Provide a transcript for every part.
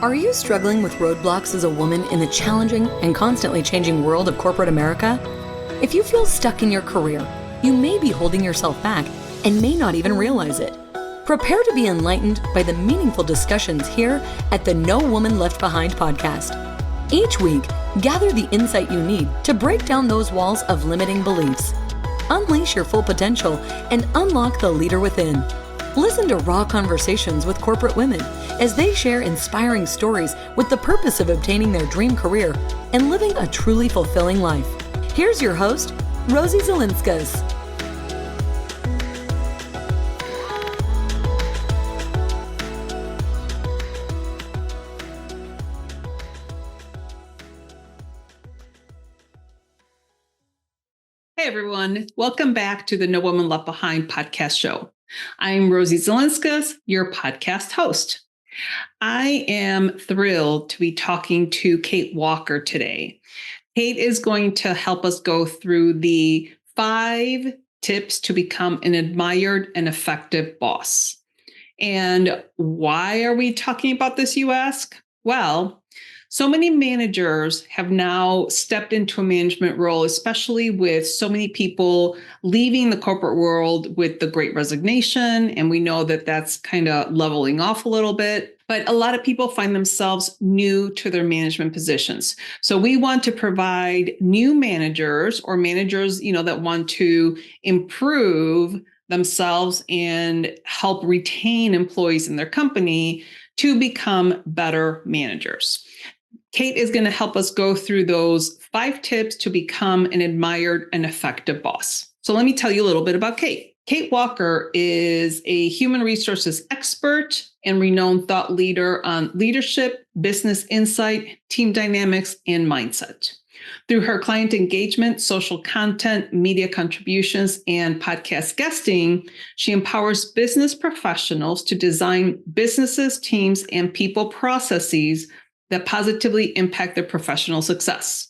Are you struggling with roadblocks as a woman in the challenging and constantly changing world of corporate America? If you feel stuck in your career, you may be holding yourself back and may not even realize it. Prepare to be enlightened by the meaningful discussions here at the No Woman Left Behind podcast. Each week, gather the insight you need to break down those walls of limiting beliefs. Unleash your full potential and unlock the leader within. Listen to raw conversations with corporate women as they share inspiring stories with the purpose of obtaining their dream career and living a truly fulfilling life. Here's your host, Rosie Zilinskas. Hey everyone, welcome back to the No Woman Left Behind podcast show. I'm Rosie Zilinskas, your podcast host. I am thrilled to be talking to Kate Walker today. Kate is going to help us go through the 5 tips to become an admired and effective boss. And why are we talking about this, you ask? Well, so many managers have now stepped into a management role, especially with so many people leaving the corporate world with the Great Resignation. And we know that that's kind of leveling off a little bit. But a lot of people find themselves new to their management positions. So we want to provide new managers or managers, that want to improve themselves and help retain employees in their company to become better managers. Kate is going to help us go through those 5 tips to become an admired and effective boss. So let me tell you a little bit about Kate. Kate Walker is a human resources expert and renowned thought leader on leadership, business insight, team dynamics, and mindset. Through her client engagement, social content, media contributions, and podcast guesting, she empowers business professionals to design businesses, teams, and people processes that positively impact their professional success.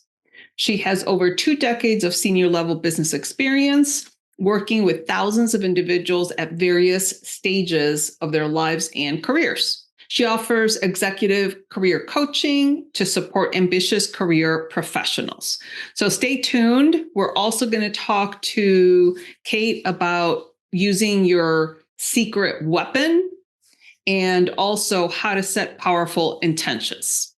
She has over 2 decades of senior level business experience, working with thousands of individuals at various stages of their lives and careers. She offers executive career coaching to support ambitious career professionals. So stay tuned. We're also going to talk to Kate about using your secret weapon and also how to set powerful intentions.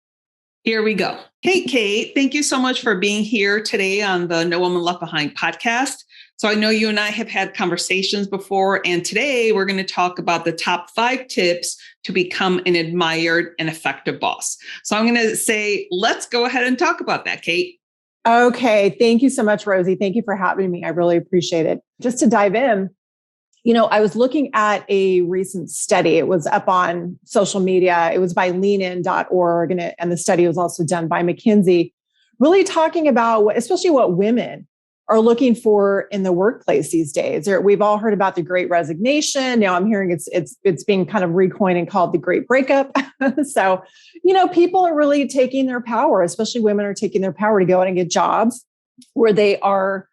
Here we go. Hey, Kate, thank you so much for being here today on the No Woman Left Behind podcast. So I know you and I have had conversations before, and today we're going to talk about the top 5 tips to become an admired and effective boss. So I'm going to say, let's go ahead and talk about that, Kate. Okay. Thank you so much, Rosie. Thank you for having me. I really appreciate it. Just to dive in, I was looking at a recent study. It was up on social media. It was by leanin.org, and the study was also done by McKinsey, really talking about especially what women are looking for in the workplace these days. We've all heard about the Great Resignation. Now I'm hearing it's being kind of recoined and called the Great Breakup. So, people are really taking their power, especially women are taking their power to go out and get jobs where they are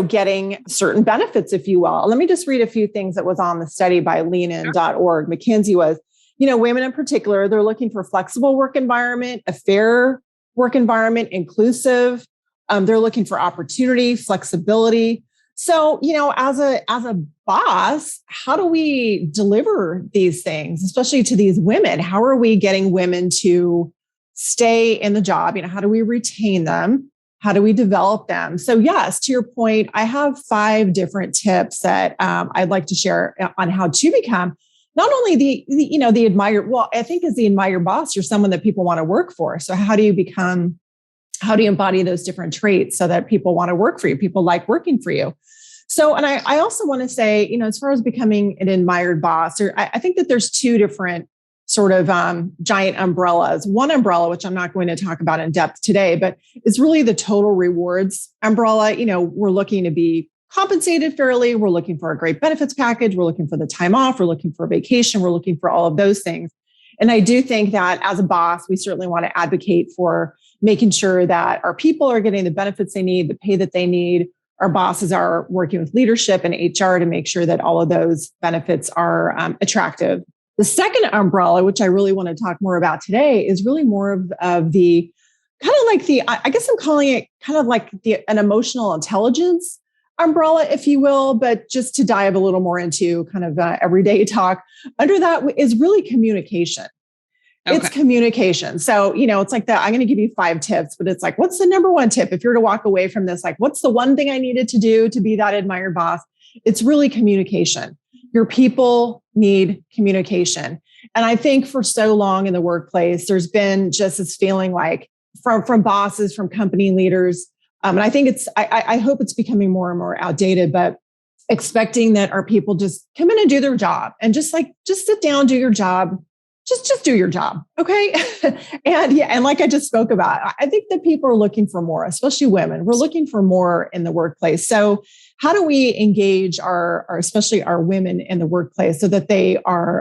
getting certain benefits, if you will. Let me just read a few things that was on the study by leanin.org. McKinsey was, women in particular, they're looking for flexible work environment, a fair work environment, inclusive. They're looking for opportunity, flexibility. So, as a boss, how do we deliver these things, especially to these women? How are we getting women to stay in the job? How do we retain them? How do we develop them? So yes, to your point, I have 5 different tips that I'd like to share on how to become not only the admired. Well, I think as the admired boss, you're someone that people want to work for. So how do you embody those different traits so that people want to work for you? People like working for you. So, and I also want to say, as far as becoming an admired boss, I think that there's 2 different sort of giant umbrellas. One umbrella, which I'm not going to talk about in depth today, but is really the total rewards umbrella. We're looking to be compensated fairly. We're looking for a great benefits package. We're looking for the time off. We're looking for a vacation. We're looking for all of those things. And I do think that as a boss, we certainly want to advocate for making sure that our people are getting the benefits they need, the pay that they need. Our bosses are working with leadership and HR to make sure that all of those benefits are attractive The second umbrella, which I really want to talk more about today, is really more of the kind of like I guess I'm calling it kind of like an emotional intelligence umbrella, if you will, but just to dive a little more into kind of everyday talk, under that is really communication. Okay. It's communication. So, it's like that. I'm going to give you 5 tips, but it's like, what's the number one tip? If you're to walk away from this, like, what's the one thing I needed to do to be that admired boss? It's really communication. Your people need communication. And I think for so long in the workplace, there's been just this feeling like from bosses, from company leaders, and I think I hope it's becoming more and more outdated, but expecting that our people just come in and do their job and just sit down, do your job. Just do your job. Okay. And like I just spoke about, I think that people are looking for more, especially women. We're looking for more in the workplace. So how do we engage especially our women in the workplace so that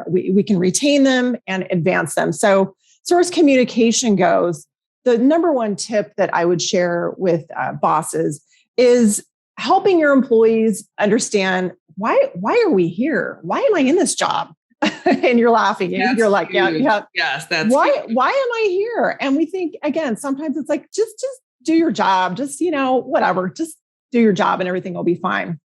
we can retain them and advance them? So as far as communication goes, the number one tip that I would share with bosses is helping your employees understand why are we here? Why am I in this job? And you're laughing. You're like, yeah. Yes, that's why am I here? And we think, again, sometimes it's like, just do your job. Just, whatever, just do your job and everything will be fine.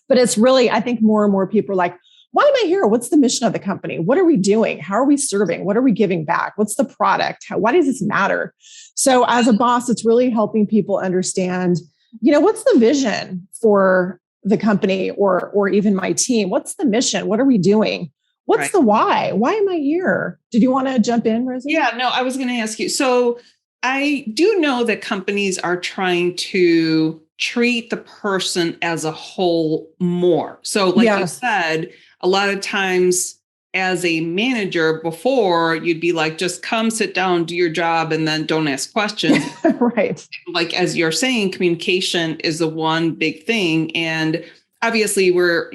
But it's really, I think more and more people are like, why am I here? What's the mission of the company? What are we doing? How are we serving? What are we giving back? What's the product? Why does this matter? So as a boss, it's really helping people understand, what's the vision for the company or even my team? What's the mission? What are we doing? What's the why? Why am I here? Did you want to jump in, Rosie? Yeah, no, I was going to ask you. So I do know that companies are trying to treat the person as a whole more. So like you said, a lot of times as a manager before, you'd be like, just come sit down, do your job, and then don't ask questions. Right. Like, as you're saying, communication is the one big thing. And obviously we're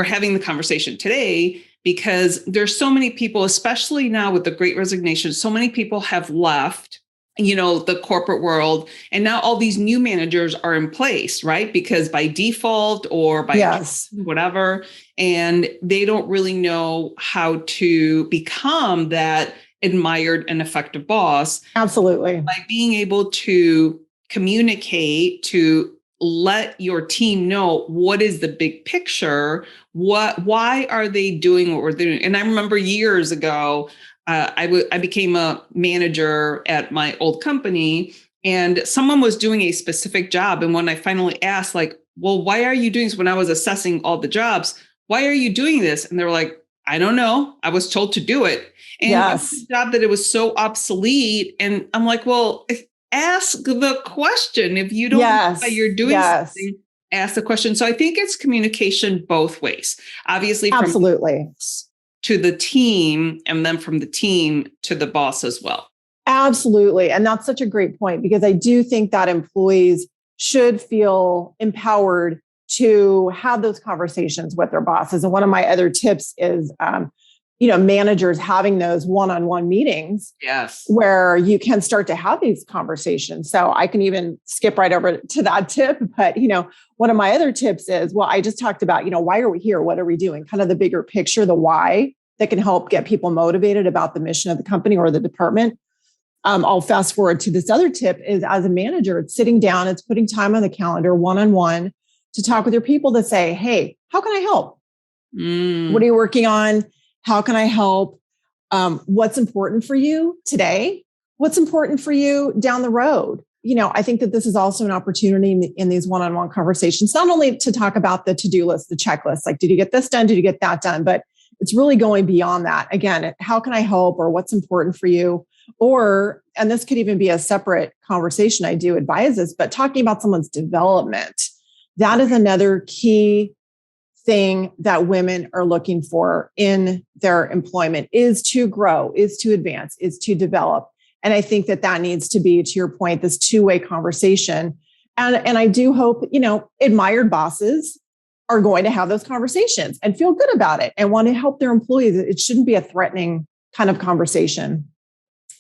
having the conversation today because there's so many people, especially now with the Great Resignation, so many people have left, the corporate world. And now all these new managers are in place, right? Because by default or by whatever, and they don't really know how to become that admired and effective boss. Absolutely. By being able to communicate, to let your team know what is the big picture, why are they doing what we're doing? And I remember years ago, I became a manager at my old company and someone was doing a specific job. And when I finally asked, like, well, why are you doing this? When I was assessing all the jobs, why are you doing this? And they were like, I don't know. I was told to do it. And it was a job that it was so obsolete. And I'm like, well, ask the question. If you don't know why you're doing something, ask the question. So I think it's communication both ways. Obviously, absolutely, to the team, and then from the team to the boss as well. Absolutely. And that's such a great point, because I do think that employees should feel empowered to have those conversations with their bosses. And one of my other tips is, managers having those one-on-one meetings where you can start to have these conversations. So I can even skip right over to that tip. But, one of my other tips is, well, I just talked about, why are we here? What are we doing? Kind of the bigger picture, the why that can help get people motivated about the mission of the company or the department. I'll fast forward to this other tip is, as a manager, it's sitting down, it's putting time on the calendar one-on-one to talk with your people to say, hey, how can I help? What are you working on? How can I help? What's important for you today? What's important for you down the road? I think that this is also an opportunity in these one-on-one conversations, not only to talk about the to-do list, the checklist, like, did you get this done? Did you get that done? But it's really going beyond that. Again, how can I help, or what's important for you? Or, and this could even be a separate conversation, I do advise this, but talking about someone's development, that is another key thing that women are looking for in their employment, is to grow, is to advance, is to develop. And I think that needs to be, to your point, this two-way conversation. And I do hope, admired bosses are going to have those conversations and feel good about it and want to help their employees. It shouldn't be a threatening kind of conversation.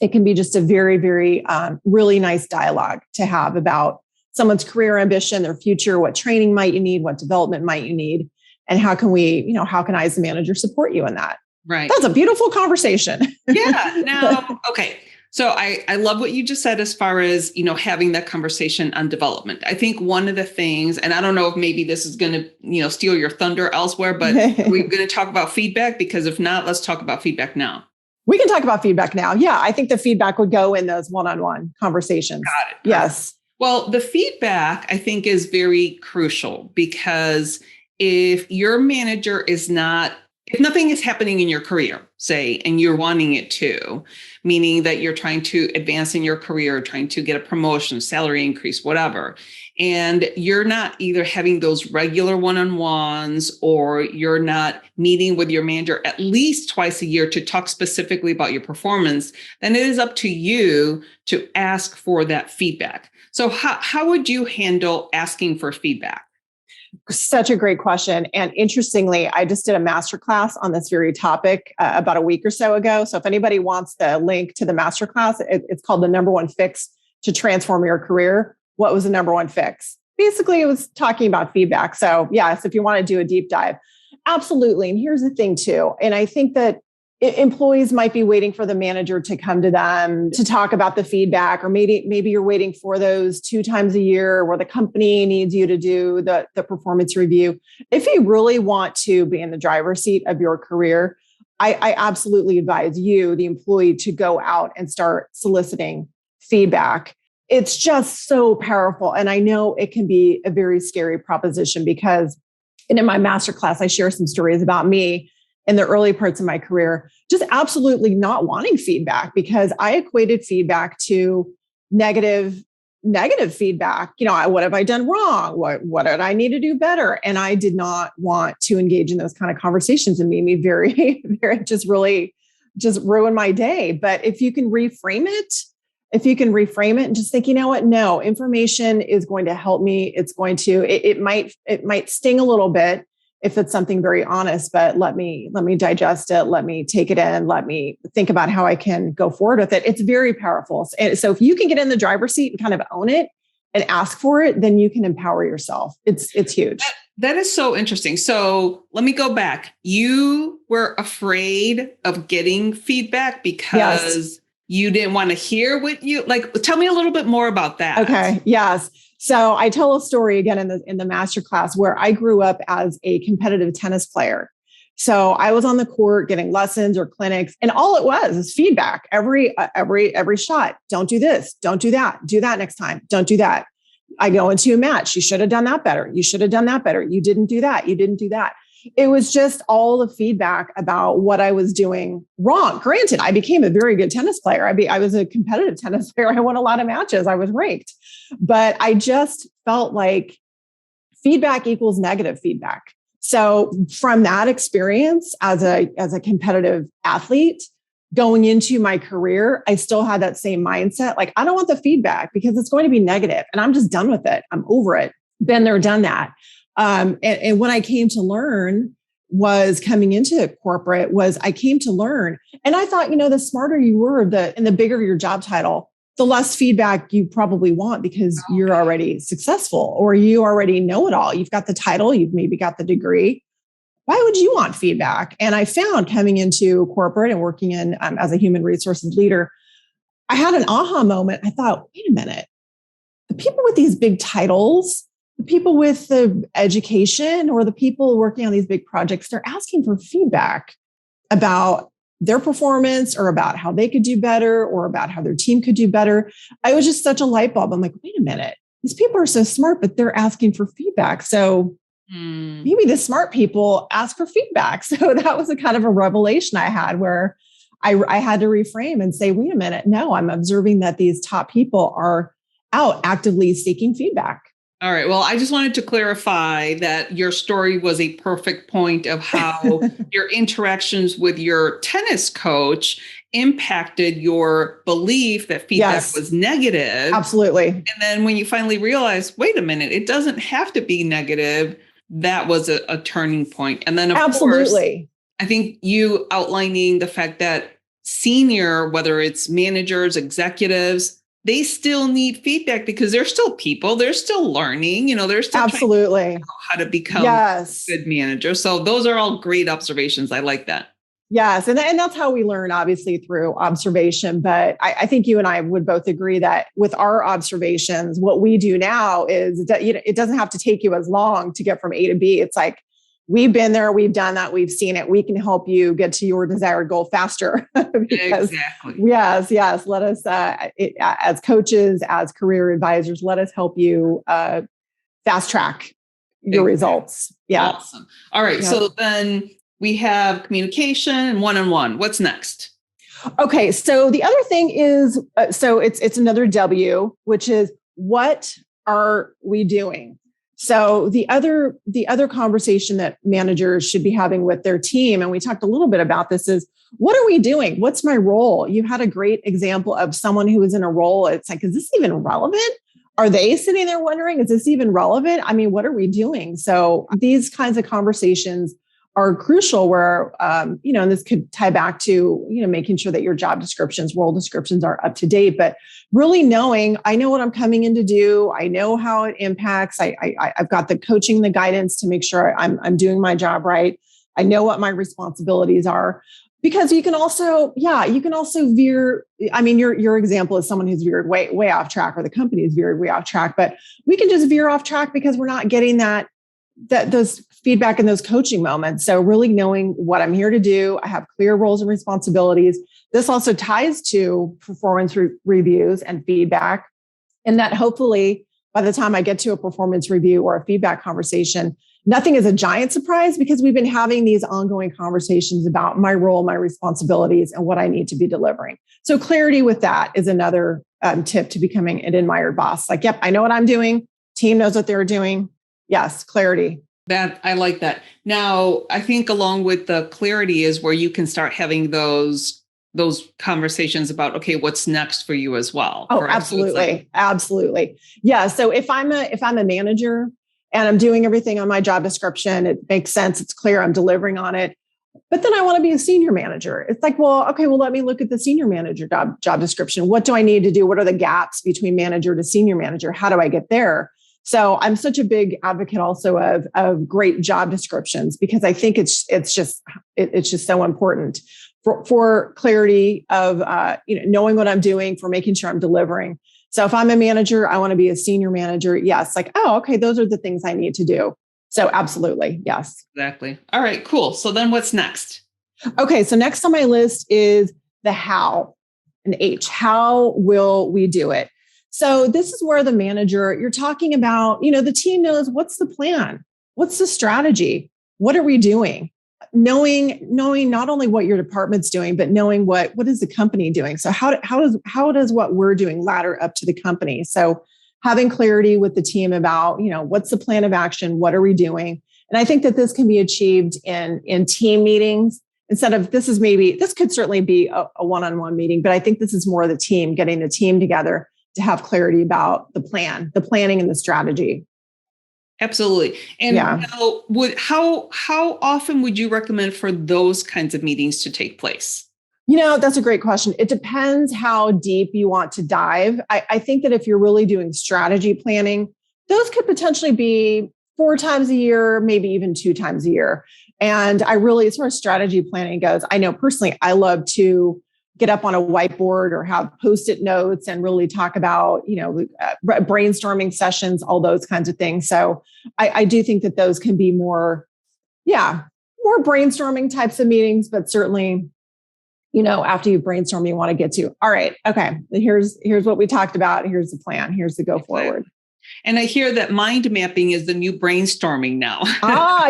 It can be just a very, very, really nice dialogue to have about someone's career ambition, their future, what training might you need, what development might you need, and how can we, how can I as a manager support you in that? Right. That's a beautiful conversation. Yeah. Now, okay. So I love what you just said as far as, having that conversation on development. I think one of the things, and I don't know if maybe this is going to, steal your thunder elsewhere, but we're going to talk about feedback, because if not, let's talk about feedback now. We can talk about feedback now. Yeah. I think the feedback would go in those one-on-one conversations. Got it. Yes. Well, the feedback, I think, is very crucial, because if your manager is not, if nothing is happening in your career, say, and you're wanting it to, meaning that you're trying to advance in your career, trying to get a promotion, salary increase, whatever, and you're not either having those regular one-on-ones, or you're not meeting with your manager at least twice a year to talk specifically about your performance, then it is up to you to ask for that feedback. So how would you handle asking for feedback? Such a great question. And interestingly, I just did a masterclass on this very topic about a week or so ago. So if anybody wants the link to the masterclass, it's called The Number One Fix to Transform Your Career. What was the number one fix? Basically, it was talking about feedback. So yes, if you want to do a deep dive, absolutely. And here's the thing too. And I think that employees might be waiting for the manager to come to them to talk about the feedback, or maybe you're waiting for those 2 times a year where the company needs you to do the performance review. If you really want to be in the driver's seat of your career, I absolutely advise you, the employee, to go out and start soliciting feedback. It's just so powerful. And I know it can be a very scary proposition, because in my masterclass, I share some stories about me in the early parts of my career, just absolutely not wanting feedback, because I equated feedback to negative feedback. What have I done wrong? What did I need to do better? And I did not want to engage in those kind of conversations, and made me very, very, just ruin my day. But if you can reframe it and just think, what? No, information is going to help me. It's going to, it might sting a little bit if it's something very honest, but let me digest it. Let me take it in. Let me think about how I can go forward with it. It's very powerful. And so if you can get in the driver's seat and kind of own it and ask for it, then you can empower yourself. It's huge. That is so interesting. So let me go back. You were afraid of getting feedback because you didn't want to hear what you like. Tell me a little bit more about that. Okay. Yes. So I tell a story again in the masterclass where I grew up as a competitive tennis player. So I was on the court getting lessons or clinics, and all it was is feedback every shot. Don't do this. Don't do that. Do that next time. Don't do that. I go into a match. You should have done that better. You should have done that better. You didn't do that. You didn't do that. It was just all the feedback about what I was doing wrong. Granted, I became a very good tennis player. I was a competitive tennis player. I won a lot of matches. I was ranked. But I just felt like feedback equals negative feedback. So from that experience as a competitive athlete, going into my career, I still had that same mindset. Like, I don't want the feedback because it's going to be negative, and I'm just done with it. I'm over it. Been there, done that. And what I came to learn was coming into corporate I came to learn. And I thought, the smarter you were, and the bigger your job title, the less feedback you probably want, because you're already successful, or you already know it all. You've got the title, you've maybe got the degree. Why would you want feedback? And I found, coming into corporate and working in as a human resources leader, I had an aha moment. I thought, wait a minute, the people with these big titles, the people with the education, or the people working on these big projects, they're asking for feedback about their performance, or about how they could do better, or about how their team could do better. I was just such a light bulb. I'm like, wait a minute, these people are so smart, but they're asking for feedback. So maybe the smart people ask for feedback. So that was a kind of a revelation I had, where I had to reframe and say, wait a minute, no, I'm observing that these top people are out actively seeking feedback. All right. Well, I just wanted to clarify that your story was a perfect point of how your interactions with your tennis coach impacted your belief that feedback was negative. Absolutely. And then when you finally realized, wait a minute, it doesn't have to be negative, that was a turning point. And then, of course, I think you outlining the fact that senior, whether it's managers, executives, they still need feedback, because they're still people. They're still learning, they're still trying to figure out how to become a good manager. So those are all great observations. I like that. Yes. And that's how we learn, obviously, through observation. But I think you and I would both agree that with our observations, what we do now is that it doesn't have to take you as long to get from A to B. It's like, we've been there, we've done that, we've seen it. We can help you get to your desired goal faster. Exactly. Yes. Let us, as coaches, as career advisors, let us help you fast track your results. Yeah. Awesome. All right. Yeah. So then we have communication and one-on-one. What's next? Okay. So the other thing is, so it's another W, which is, what are we doing? So the other conversation that managers should be having with their team, and we talked a little bit about this, is, what are we doing? What's my role? You had a great example of someone who was in a role. It's like, is this even relevant? Are they sitting there wondering, is this even relevant? I mean, what are we doing? So these kinds of conversations are crucial where, and this could tie back to, making sure that your job descriptions, role descriptions are up to date, but really knowing, I know what I'm coming in to do. I know how it impacts. I've got the coaching, the guidance to make sure I'm doing my job right. I know what my responsibilities are, because you can also veer. I mean, your example is someone who's veered way off track, or the company is veered way off track, but we can just veer off track because we're not getting those feedback in those coaching moments. So really knowing what I'm here to do, I have clear roles and responsibilities. This also ties to performance reviews and feedback. And that hopefully by the time I get to a performance review or a feedback conversation, nothing is a giant surprise, because we've been having these ongoing conversations about my role, my responsibilities, and what I need to be delivering. So clarity with that is another tip to becoming an admired boss. Like, yep, I know what I'm doing. Team knows what they're doing. Yes, clarity. That I like that. Now, I think along with the clarity is where you can start having those conversations about, okay, what's next for you as well. Oh, absolutely. Absolutely. Yeah. So if I'm a manager and I'm doing everything on my job description, it makes sense. It's clear. I'm delivering on it. But then I want to be a senior manager. It's like, well, okay, well, let me look at the senior manager job description. What do I need to do? What are the gaps between manager to senior manager? How do I get there? So I'm such a big advocate also of great job descriptions, because I think it's just so important for clarity of knowing what I'm doing, for making sure I'm delivering. So if I'm a manager, I want to be a senior manager. Yes, like, oh, okay, those are the things I need to do. So absolutely, yes. Exactly. All right, cool. So then what's next? Okay, so next on my list is the how, an H. How will we do it? So this is where the manager, you're talking about, the team knows, what's the plan? What's the strategy? What are we doing? Knowing not only what your department's doing, but knowing what is the company doing? So how does what we're doing ladder up to the company? So having clarity with the team about, what's the plan of action? What are we doing? And I think that this can be achieved in team meetings. Instead of, this could certainly be a one-on-one meeting, but I think this is more the team, getting the team together to have clarity about the planning and the strategy. Absolutely. And how often would you recommend for those kinds of meetings to take place? That's a great question. It depends how deep you want to dive. I think that if you're really doing strategy planning, those could potentially be 4 times a year, maybe even 2 times a year. And as far as strategy planning goes, I know personally, I love to get up on a whiteboard or have Post-it notes and really talk about, brainstorming sessions, all those kinds of things. So I do think that those can be more brainstorming types of meetings, but certainly, after you brainstorm, you want to get to, all right, okay, here's what we talked about. Here's the plan. Here's the go forward. And I hear that mind mapping is the new brainstorming now.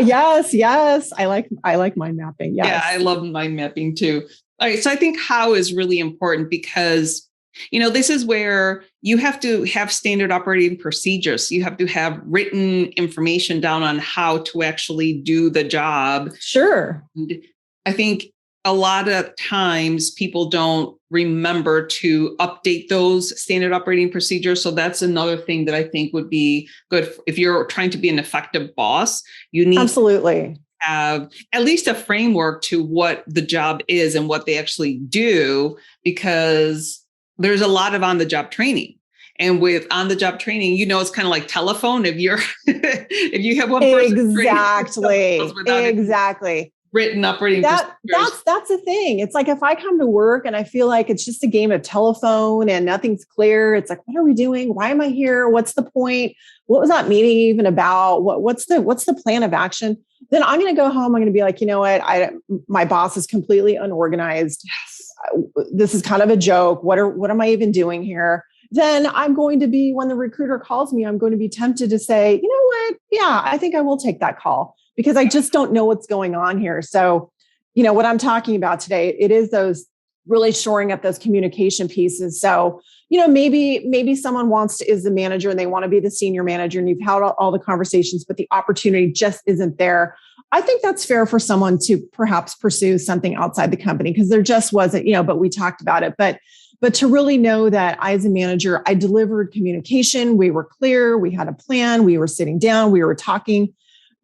Yes. I like mind mapping. Yes. Yeah, I love mind mapping too. All right. So I think how is really important, because, this is where you have to have standard operating procedures. You have to have written information down on how to actually do the job. Sure. And I think a lot of times people don't remember to update those standard operating procedures. So that's another thing that I think would be good. If you're trying to be an effective boss, you need absolutely have at least a framework to what the job is and what they actually do, because there's a lot of on-the-job training. And with on-the-job training, it's kind of like telephone. If you have one person, exactly. written operating procedures. That's the thing. It's like, if I come to work and I feel like it's just a game of telephone and nothing's clear, it's like, what are we doing? Why am I here? What's the point? What was that meeting even about? What's the plan of action? Then I'm going to go home. I'm going to be like, you know what? My boss is completely unorganized. Yes. This is kind of a joke. What am I even doing here? Then I'm going to be, when the recruiter calls me, I'm going to be tempted to say, you know what? Yeah, I think I will take that call, because I just don't know what's going on here. So, what I'm talking about today, it is those really shoring up those communication pieces. So, maybe someone is the manager and they want to be the senior manager, and you've had all the conversations, but the opportunity just isn't there. I think that's fair for someone to perhaps pursue something outside the company, because there just wasn't, but we talked about it. But to really know that I, as a manager, I delivered communication. We were clear. We had a plan. We were sitting down. We were talking.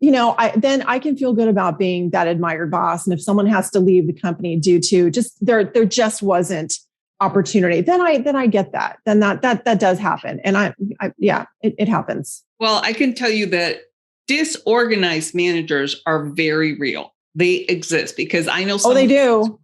Then I can feel good about being that admired boss. And if someone has to leave the company due to there just wasn't opportunity, then I get that. Then that does happen. And it happens. Well, I can tell you that disorganized managers are very real. They exist, because I know they do.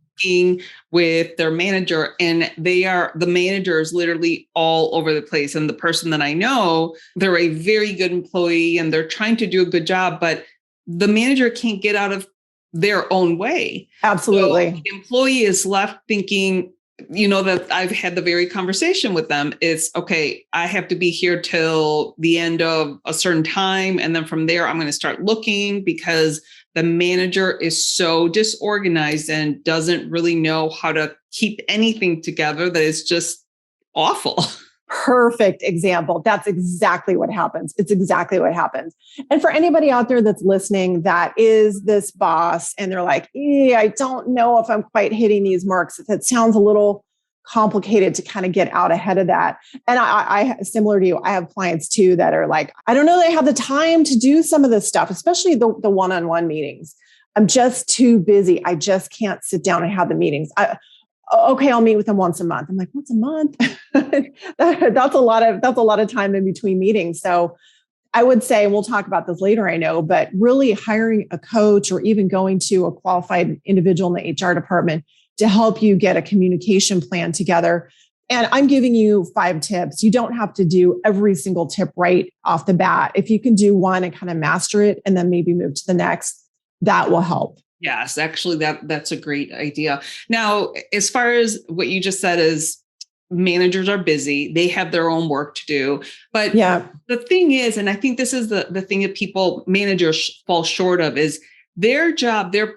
With their manager, and the manager is literally all over the place. And the person that I know, they're a very good employee and they're trying to do a good job, but the manager can't get out of their own way. Absolutely. So the employee is left thinking, that I've had the very conversation with them. It's okay, I have to be here till the end of a certain time. And then from there, I'm going to start looking, because the manager is so disorganized and doesn't really know how to keep anything together, that it's just awful. Perfect example. That's exactly what happens. It's exactly what happens. And for anybody out there that's listening, that is this boss, and they're like, I don't know if I'm quite hitting these marks. That sounds a little complicated to kind of get out ahead of that. And I similar to you, I have clients too that are like, I don't know, they have the time to do some of this stuff, especially the one-on-one meetings. I'm just too busy. I just can't sit down and have the meetings. Okay, I'll meet with them once a month. I'm like, once a month? That's a lot of time in between meetings. So I would say, and we'll talk about this later, I know, but really hiring a coach or even going to a qualified individual in the HR department to help you get a communication plan together. And I'm giving you 5 tips. You don't have to do every single tip right off the bat. If you can do one and kind of master it and then maybe move to the next, that will help. Yes, actually, that's a great idea. Now, as far as what you just said is managers are busy, they have their own work to do. But the thing is, and I think this is the thing that managers fall short of, is their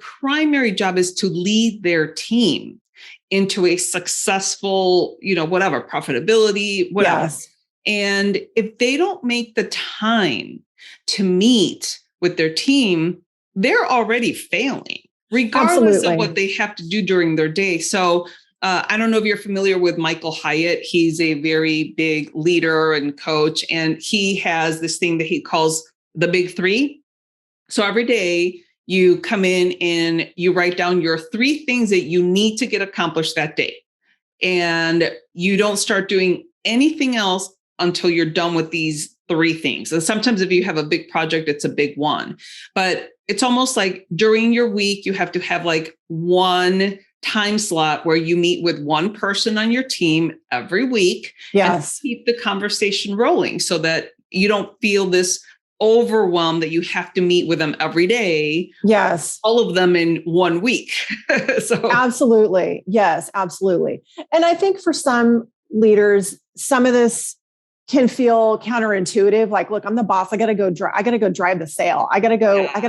primary job is to lead their team into a successful, profitability, whatever. Yes. And if they don't make the time to meet with their team, they're already failing, regardless of what they have to do during their day. So I don't know if you're familiar with Michael Hyatt. He's a very big leader and coach, and he has this thing that he calls the big 3. So every day you come in and you write down your 3 things that you need to get accomplished that day. And you don't start doing anything else until you're done with these 3 things. And sometimes if you have a big project, it's a big one. But it's almost like during your week, you have to have like one time slot where you meet with one person on your team every week. Yes. And keep the conversation rolling so that you don't feel this overwhelmed that you have to meet with them every day. Yes. All of them in 1 week. So absolutely. Yes, absolutely. And I think for some leaders, some of this can feel counterintuitive. Like, look, I'm the boss. I got to go drive the sale. I got to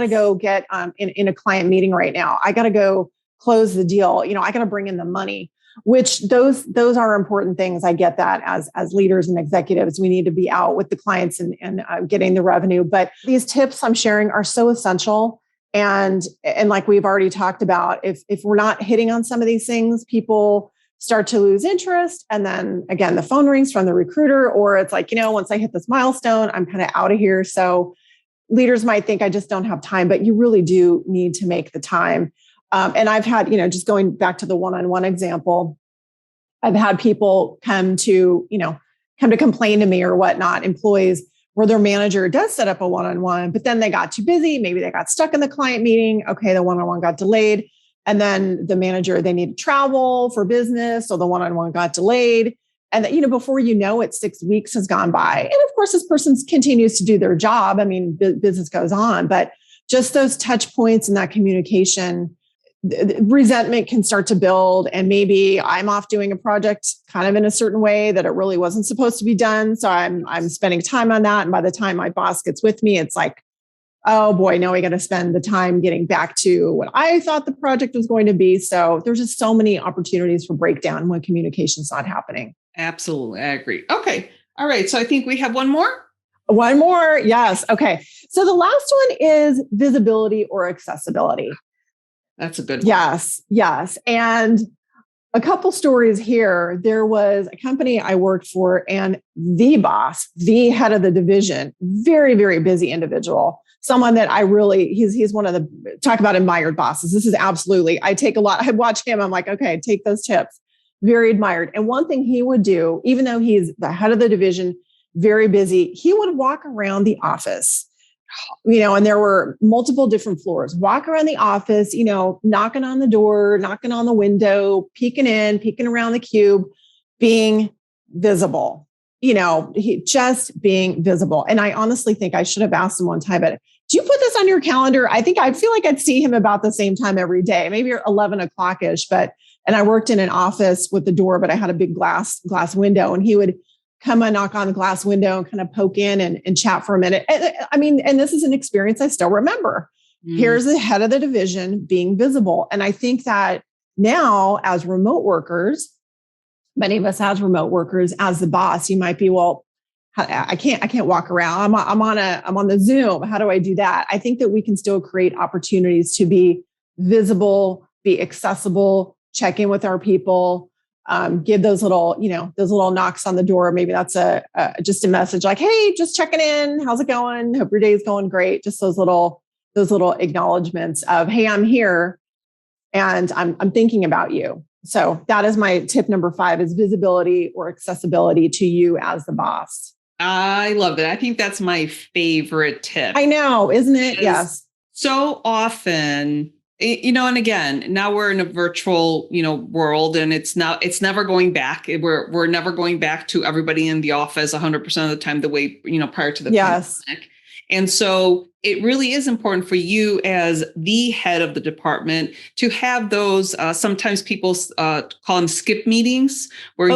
go get in a client meeting right now. I got to go close the deal. I got to bring in the money, which those are important things. I get that as leaders and executives, we need to be out with the clients and getting the revenue. But these tips I'm sharing are so essential. And like we've already talked about, if we're not hitting on some of these things, people start to lose interest. And then again, the phone rings from the recruiter, or it's like, once I hit this milestone, I'm kind of out of here. So leaders might think I just don't have time, but you really do need to make the time. And I've had, just going back to the one-on-one example, I've had people come to complain to me or whatnot, employees where their manager does set up a one-on-one, but then they got too busy. Maybe they got stuck in the client meeting. Okay, the one-on-one got delayed. And then the manager, they need to travel for business. So the one-on-one got delayed. And before you know it, 6 weeks has gone by. And of course, this person continues to do their job. I mean, business goes on, but just those touch points and that communication, resentment can start to build. And maybe I'm off doing a project kind of in a certain way that it really wasn't supposed to be done. So I'm spending time on that. And by the time my boss gets with me, it's like, oh boy, now we got to spend the time getting back to what I thought the project was going to be. So there's just so many opportunities for breakdown when communication's not happening. Absolutely. I agree. Okay. All right. So I think we have one more. One more. Yes. Okay. So the last one is visibility or accessibility. That's a good one. Yes. Yes. And a couple stories here. There was a company I worked for, and the boss, the head of the division, very, very busy individual, someone that he's one of the, talk about admired bosses. This is absolutely, I watch him. I'm like, okay, take those tips. Very admired. And one thing he would do, even though he's the head of the division, very busy, he would walk around the office, and there were multiple different floors, walk around the office, knocking on the door, knocking on the window, peeking around the cube, being visible, just being visible. And I honestly think I should have asked him one time, but do you put this on your calendar? I feel like I'd see him about the same time every day, maybe 11 o'clock-ish, and I worked in an office with the door, but I had a big glass window, and he would come and knock on the glass window and kind of poke in and chat for a minute. And this is an experience I still remember. Here's the head of the division being visible. And I think that now as remote workers, many of us as remote workers, as the boss, you might be, well, I can't walk around. I'm on the Zoom. How do I do that? I think that we can still create opportunities to be visible, be accessible, check in with our people, give those little knocks on the door. Maybe that's just a message like, hey, just checking in. How's it going? Hope your day's going great. Just those little acknowledgments of, hey, I'm here and I'm thinking about you. So that is my tip number 5, is visibility or accessibility to you as the boss. I love it. I think that's my favorite tip. I know, isn't it? Yes. So often, and again, now we're in a virtual, world, and it's never going back. We're never going back to everybody in the office 100% of the time the way, prior to the pandemic. And so it really is important for you as the head of the department to have those, sometimes people call them skip meetings, where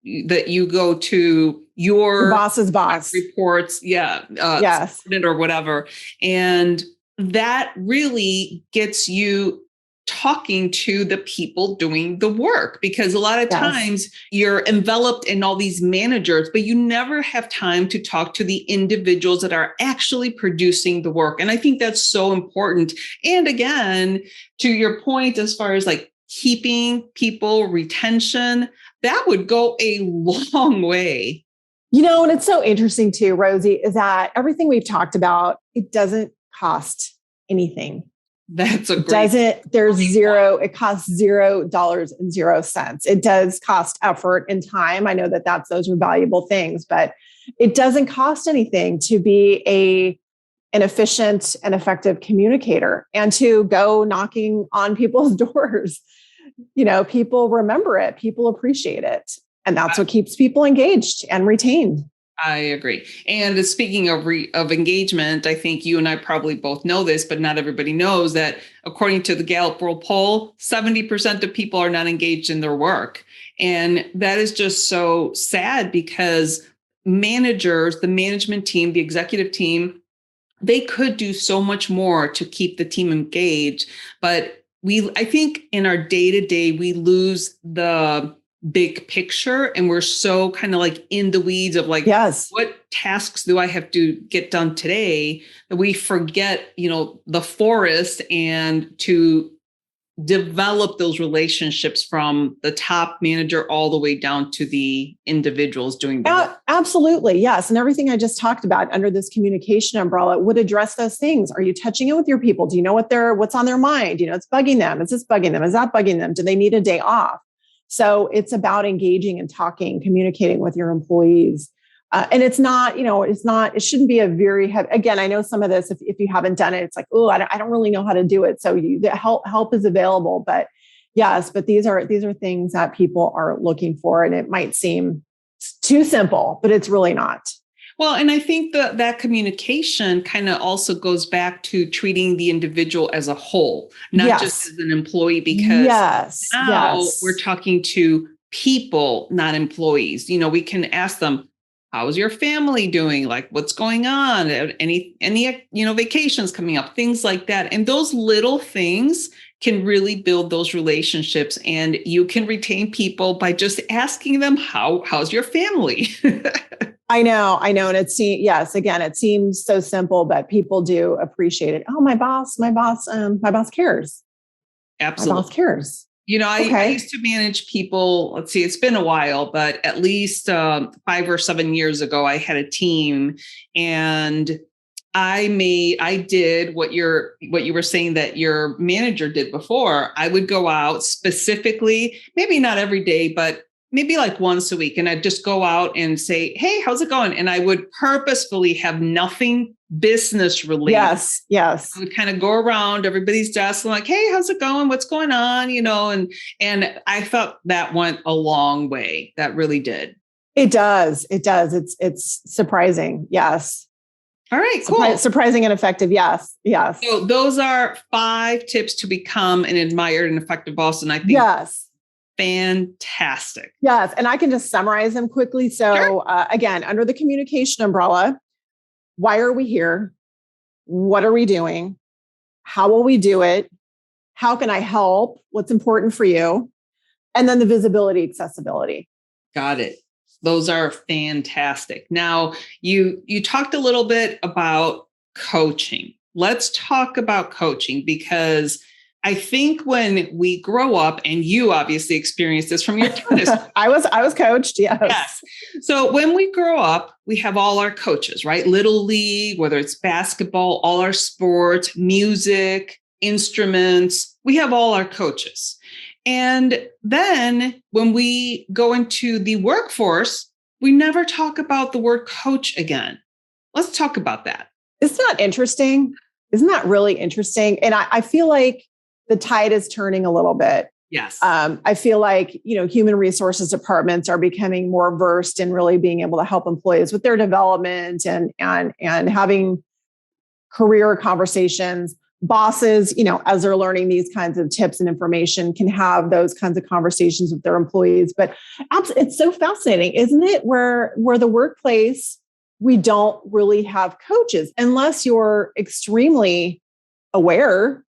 you go to your boss's boss reports. Yes. Or whatever. And that really gets you talking to the people doing the work, because a lot of times you're enveloped in all these managers, but you never have time to talk to the individuals that are actually producing the work. And I think that's so important. And again, to your point, as far as like keeping people, retention, that would go a long way. And it's so interesting too, Rosie, is that everything we've talked about, it doesn't cost anything. That's a great. It costs $0.00. It does cost effort and time. I know that those are valuable things, but it doesn't cost anything to be an efficient and effective communicator and to go knocking on people's doors. People remember it, people appreciate it. And that's what keeps people engaged and retained. I agree. And speaking of engagement, I think you and I probably both know this, but not everybody knows that according to the Gallup World Poll, 70% of people are not engaged in their work. And that is just so sad, because managers, the management team, the executive team, they could do so much more to keep the team engaged. But I think in our day-to-day, we lose the big picture, and we're so kind of like in the weeds of like, what tasks do I have to get done today, that we forget, the forest, and to develop those relationships from the top manager all the way down to the individuals doing the work. Absolutely. Yes. And everything I just talked about under this communication umbrella would address those things. Are you touching in with your people? Do you know what's on their mind? It's bugging them. Is this bugging them? Is that bugging them? Do they need a day off? So it's about engaging and talking, communicating with your employees. And it's not, it shouldn't be a very heavy, again, I know some of this, if you haven't done it, it's like, oh, I don't really know how to do it. So the help is available, but yes, but these are things that people are looking for, and it might seem too simple, but it's really not. Well, and I think that communication kind of also goes back to treating the individual as a whole, not just as an employee, because now we're talking to people, not employees. We can ask them, how's your family doing? Like, what's going on? Any vacations coming up, things like that. And those little things can really build those relationships, and you can retain people by just asking them, how's your family? I know. And it seems so simple, but people do appreciate it. Oh, my boss cares. Absolutely. My boss cares. I used to manage people. Let's see, it's been a while, but at least 5 or 7 years ago, I had a team, and I did what you were saying that your manager did before. I would go out specifically, maybe not every day, but maybe like once a week. And I'd just go out and say, hey, how's it going? And I would purposefully have nothing business related. Yes. I would kind of go around everybody's desk and like, hey, how's it going? What's going on? And I thought that went a long way. That really did. It does. It's surprising. Yes. All right, cool. Surprising and effective. Yes. So those are 5 tips to become an admired and effective boss. And I think fantastic. Yes. And I can just summarize them quickly. So sure. Again, under the communication umbrella, why are we here? What are we doing? How will we do it? How can I help? What's important for you? And then the visibility, accessibility. Got it. Those are fantastic. Now, you talked a little bit about coaching. Let's talk about coaching, because I think when we grow up, and you obviously experienced this from your tennis. I was coached. Yes. So when we grow up, we have all our coaches, right? Little league, whether it's basketball, all our sports, music, instruments, we have all our coaches. And then when we go into the workforce, we never talk about the word coach again. Let's talk about that. Isn't that interesting? Isn't that really interesting? And I feel like the tide is turning a little bit. Yes. I feel like, human resources departments are becoming more versed in really being able to help employees with their development and having career conversations. Bosses, as they're learning these kinds of tips and information, can have those kinds of conversations with their employees. But it's so fascinating, isn't it? Where the workplace, we don't really have coaches unless you're extremely aware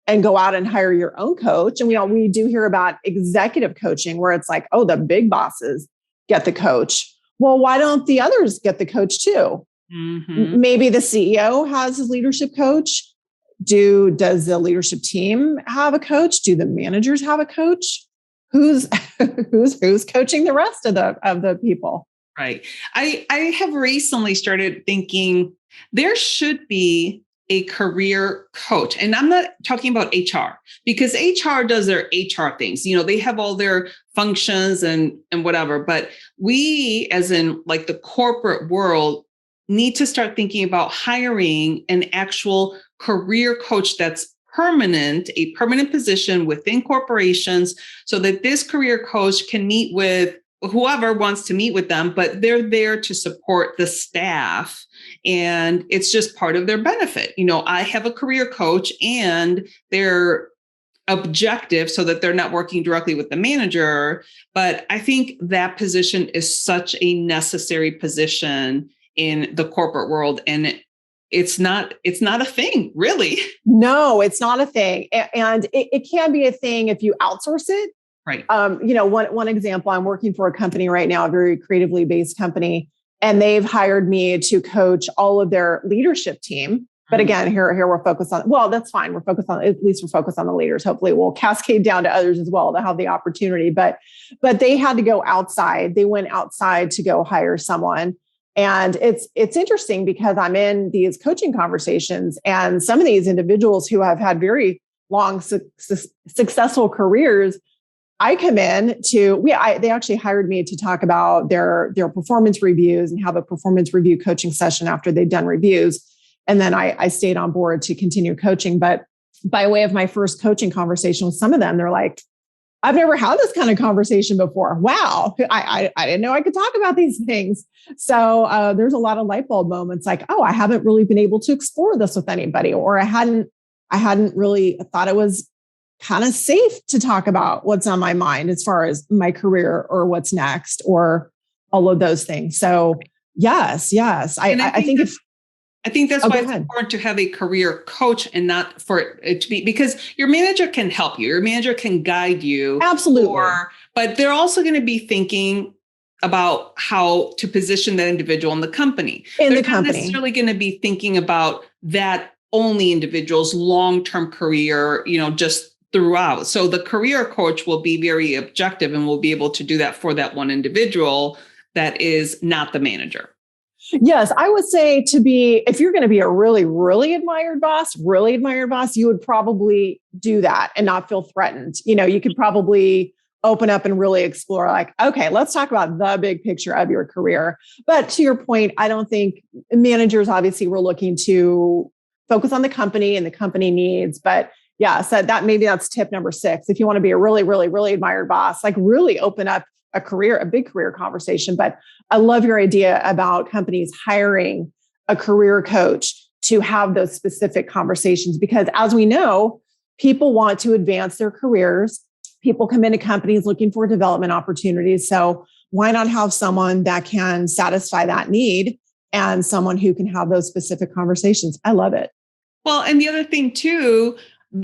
and go out and hire your own coach. And we do hear about executive coaching where it's like, oh, the big bosses get the coach. Well, why don't the others get the coach too? Mm-hmm. Maybe the CEO has his leadership coach. Does the leadership team have a coach? Do the managers have a coach? Who's coaching the rest of the people? Right. I have recently started thinking there should be a career coach. And I'm not talking about HR, because HR does their HR things. They have all their functions and whatever. But we, as in like the corporate world, need to start thinking about hiring an actual career coach that's permanent, a permanent position within corporations, so that this career coach can meet with whoever wants to meet with them, but they're there to support the staff. And it's just part of their benefit. I have a career coach, and their objective, so that they're not working directly with the manager. But I think that position is such a necessary position in the corporate world. And it's not a thing, really. No, it's not a thing. And it can be a thing if you outsource it. Right. One example, I'm working for a company right now, a very creatively based company, and they've hired me to coach all of their leadership team. But again, here we're focused on, well, that's fine. We're focused on the leaders. Hopefully we'll cascade down to others as well to have the opportunity. But they had to go outside. They went outside to go hire someone. And it's interesting because I'm in these coaching conversations, and some of these individuals who have had very long, successful careers, I come in to, they actually hired me to talk about their performance reviews and have a performance review coaching session after they'd done reviews. And then I stayed on board to continue coaching. But by way of my first coaching conversation with some of them, they're like, I've never had this kind of conversation before. Wow. I didn't know I could talk about these things. So there's a lot of light bulb moments like, oh, I haven't really been able to explore this with anybody, or I hadn't really thought it was kind of safe to talk about what's on my mind as far as my career or what's next or all of those things. So yes. I think that's why it's important to have a career coach and not for it to be, because your manager can help you. Your manager can guide you. Absolutely. But they're also going to be thinking about how to position that individual in the company. They're not necessarily going to be thinking about that only individual's long-term career, just throughout. So the career coach will be very objective and will be able to do that for that one individual that is not the manager. Yes, I would say if you're going to be a really, really admired boss, you would probably do that and not feel threatened. You could probably open up and really explore like, okay, let's talk about the big picture of your career. But to your point, I don't think managers obviously were looking to focus on the company and the company needs. But yeah, so that's tip number 6. If you want to be a really, really, really admired boss, like really open up a big career conversation. But I love your idea about companies hiring a career coach to have those specific conversations, because as we know, people want to advance their careers. People come into companies looking for development opportunities. So why not have someone that can satisfy that need and someone who can have those specific conversations? I love it. Well, and the other thing too,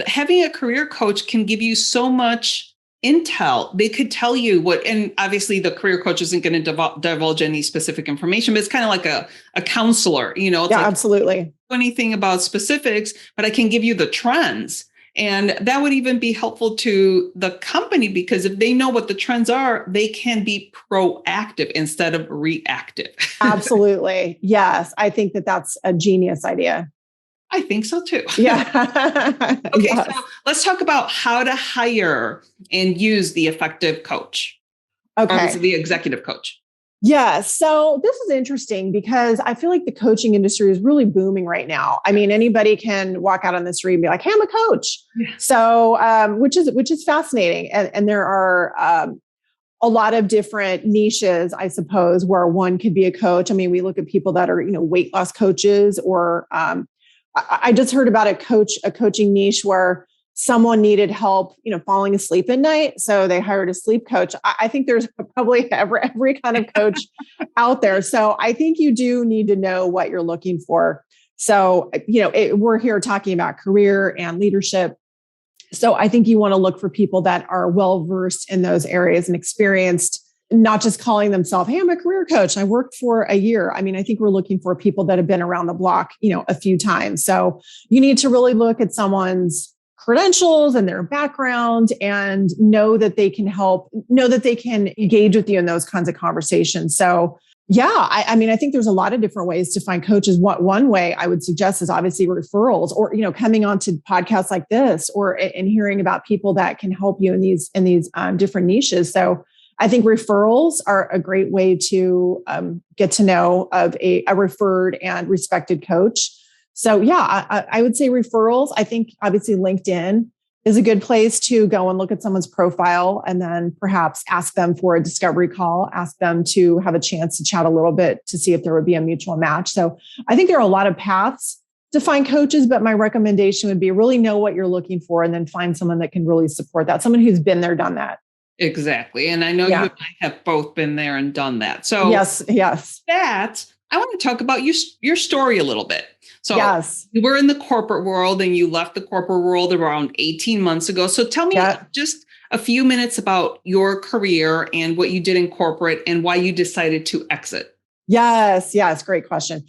having a career coach can give you so much intel. They could tell you and obviously the career coach isn't going to divulge any specific information, but it's kind of like a counselor, it's absolutely. Anything about specifics, but I can give you the trends. And that would even be helpful to the company, because if they know what the trends are, they can be proactive instead of reactive. Absolutely. Yes. I think that's a genius idea. I think so too. Yeah. Okay, yes. So let's talk about how to hire and use the effective coach. Okay. Or the executive coach. Yeah. So this is interesting because I feel like the coaching industry is really booming right now. I mean, anybody can walk out on the street and be like, hey, I'm a coach. Yeah. So, which is fascinating. And there are a lot of different niches, I suppose, where one could be a coach. I mean, we look at people that are, weight loss coaches, or I just heard about a coaching niche where someone needed help, falling asleep at night. So they hired a sleep coach. I think there's probably every kind of coach out there. So I think you do need to know what you're looking for. So, we're here talking about career and leadership. So I think you want to look for people that are well-versed in those areas and experienced, not just calling themselves, hey, I'm a career coach. I worked for a year. I mean, I think we're looking for people that have been around the block, a few times. So you need to really look at someone's credentials and their background and know that they can engage with you in those kinds of conversations. So yeah, I mean, I think there's a lot of different ways to find coaches. One way I would suggest is obviously referrals, or, coming onto podcasts like this, and hearing about people that can help you in these different niches. So I think referrals are a great way to get to know of a referred and respected coach. So yeah, I would say referrals. I think obviously LinkedIn is a good place to go and look at someone's profile and then perhaps ask them for a discovery call, ask them to have a chance to chat a little bit to see if there would be a mutual match. So I think there are a lot of paths to find coaches, but my recommendation would be really know what you're looking for and then find someone that can really support that, someone who's been there, done that. Exactly. And I know you and I have both been there and done that. So yes. I want to talk about your story a little bit. So you were in the corporate world and you left the corporate world around 18 months ago. So tell me just a few minutes about your career and what you did in corporate and why you decided to exit. Yes. Great question.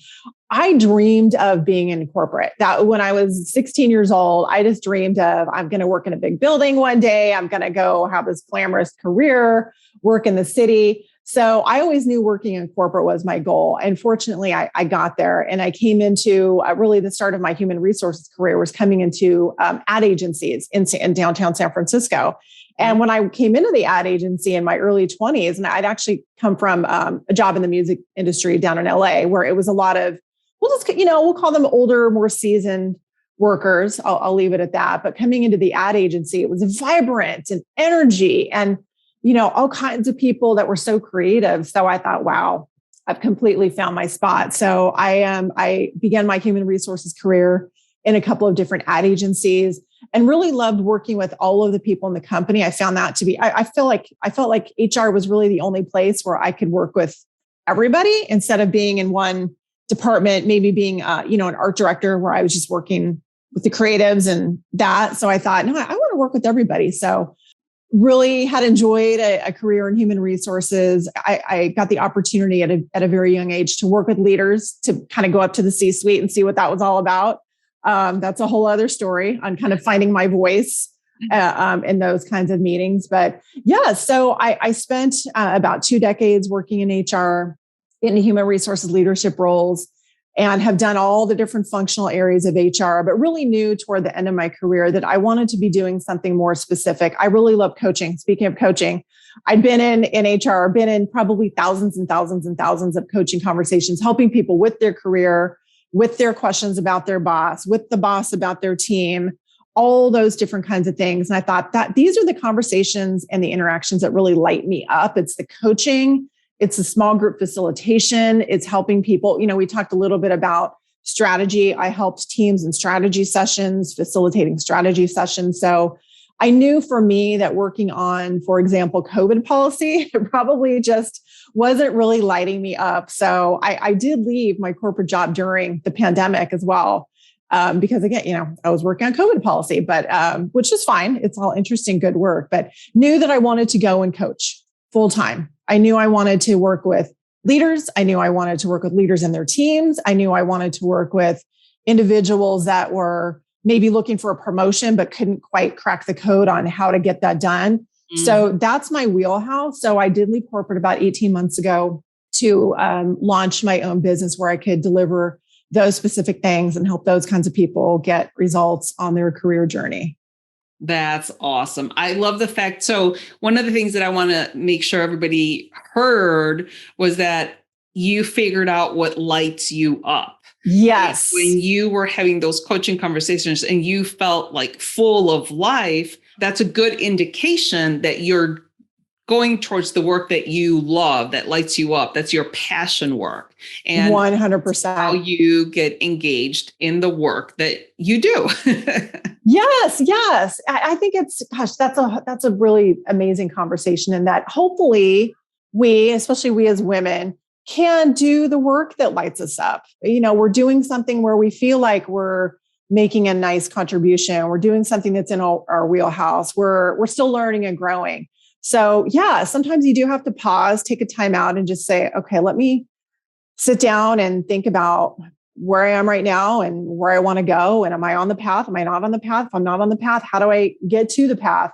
I dreamed of being in corporate. That when I was 16 years old, I just dreamed of, I'm going to work in a big building one day. I'm going to go have this glamorous career, work in the city. So I always knew working in corporate was my goal. And fortunately, I got there and I came into really the start of my human resources career was coming into ad agencies in downtown San Francisco. And when I came into the ad agency in my early 20s, and I'd actually come from a job in the music industry down in LA, where it was a lot of, we'll call them older, more seasoned workers. I'll leave it at that. But coming into the ad agency, it was vibrant and energy and, all kinds of people that were so creative. So I thought, wow, I've completely found my spot. So I began my human resources career in a couple of different ad agencies and really loved working with all of the people in the company. I found that to be, I felt like HR was really the only place where I could work with everybody instead of being in one department, maybe being, an art director where I was just working with the creatives and that. So I thought, no, I want to work with everybody. So really had enjoyed a career in human resources. I got the opportunity at a very young age to work with leaders to kind of go up to the C-suite and see what that was all about. That's a whole other story on kind of finding my voice in those kinds of meetings. But yeah, so I spent about 2 decades working in HR in human resources leadership roles and have done all the different functional areas of HR, but really knew toward the end of my career that I wanted to be doing something more specific. I really love coaching. Speaking of coaching, I'd been in HR, been in probably thousands and thousands and thousands of coaching conversations, helping people with their career, with their questions about their boss, with the boss about their team, all those different kinds of things. And I thought that these are the conversations and the interactions that really light me up. It's the coaching, it's the small group facilitation, it's helping people. We talked a little bit about strategy. I helped teams in strategy sessions, facilitating strategy sessions. So I knew for me that working on, for example, COVID policy, it probably just wasn't really lighting me up. So I did leave my corporate job during the pandemic as well. Because again, I was working on COVID policy, but which is fine. It's all interesting, good work, but knew that I wanted to go and coach full time. I knew I wanted to work with leaders. I knew I wanted to work with leaders and their teams. I knew I wanted to work with individuals that were maybe looking for a promotion, but couldn't quite crack the code on how to get that done. So that's my wheelhouse. So I did leave corporate about 18 months ago to launch my own business where I could deliver those specific things and help those kinds of people get results on their career journey. That's awesome. I love the fact. So one of the things that I want to make sure everybody heard was that you figured out what lights you up. Yes. When you were having those coaching conversations and you felt like full of life, that's a good indication that you're going towards the work that you love, that lights you up. That's your passion work. And 100% how you get engaged in the work that you do. Yes. I think that's a really amazing conversation, and that hopefully especially we as women, can do the work that lights us up. We're doing something where we feel like we're making a nice contribution. We're doing something that's in our wheelhouse. We're still learning and growing. So yeah, sometimes you do have to pause, take a time out and just say, okay, let me sit down and think about where I am right now and where I want to go. And am I on the path? Am I not on the path? If I'm not on the path, how do I get to the path?